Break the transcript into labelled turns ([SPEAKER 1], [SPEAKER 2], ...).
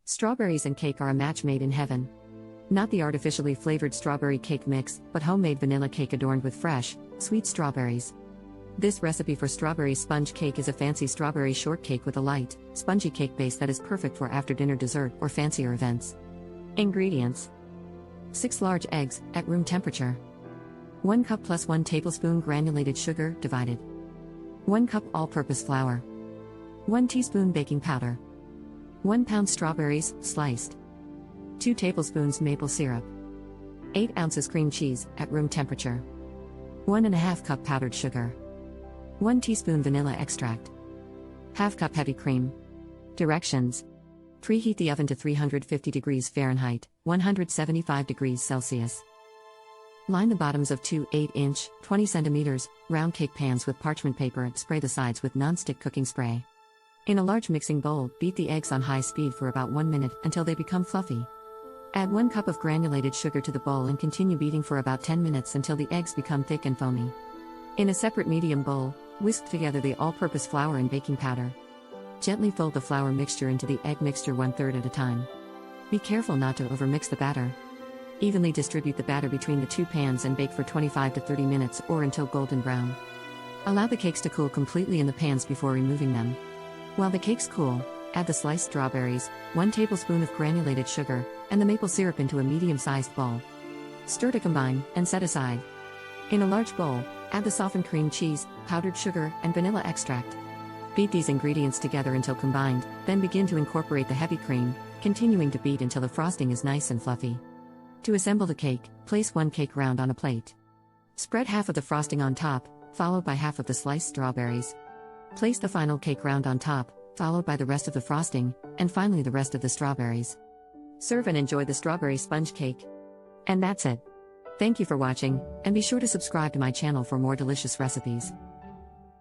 [SPEAKER 1] Strawberries and cake are a match made in heaven. Not the artificially flavored strawberry cake mix, but homemade vanilla cake adorned with fresh, sweet strawberries. This recipe for strawberry sponge cake is a fancy strawberry shortcake with a light, spongy cake base that is perfect for after-dinner dessert or fancier events. Ingredients: 6 large eggs, at room temperature. 1 cup plus 1 tablespoon granulated sugar, divided. 1 cup all-purpose flour. 1 teaspoon baking powder. 1 pound strawberries, sliced. 2 tablespoons maple syrup. 8 ounces cream cheese, at room temperature. 1½ cup powdered sugar. 1 teaspoon vanilla extract. ½ cup heavy cream. Directions: preheat the oven to 350 degrees Fahrenheit, 175 degrees Celsius. Line the bottoms of 2 8-inch, 20 cm, round cake pans with parchment paper and spray the sides with non-stick cooking spray. In a large mixing bowl, beat the eggs on high speed for about 1 minute until they become fluffy. Add 1 cup of granulated sugar to the bowl and continue beating for about 10 minutes until the eggs become thick and foamy. In a separate medium bowl, whisk together the all-purpose flour and baking powder. Gently fold the flour mixture into the egg mixture 1/3 at a time. Be careful not to overmix the batter. Evenly distribute the batter between the 2 pans and bake for 25 to 30 minutes or until golden brown. Allow the cakes to cool completely in the pans before removing them. While the cakes cool, add the sliced strawberries, 1 tablespoon of granulated sugar, and the maple syrup into a medium-sized bowl. Stir to combine, and set aside. In a large bowl, add the softened cream cheese, powdered sugar, and vanilla extract. Beat these ingredients together until combined, then begin to incorporate the heavy cream, continuing to beat until the frosting is nice and fluffy. To assemble the cake, place 1 cake round on a plate. Spread half of the frosting on top, followed by half of the sliced strawberries. Place the final cake round on top, followed by the rest of the frosting, and finally the rest of the strawberries. Serve and enjoy the strawberry sponge cake. And that's it. Thank you for watching, and be sure to subscribe to my channel for more delicious recipes.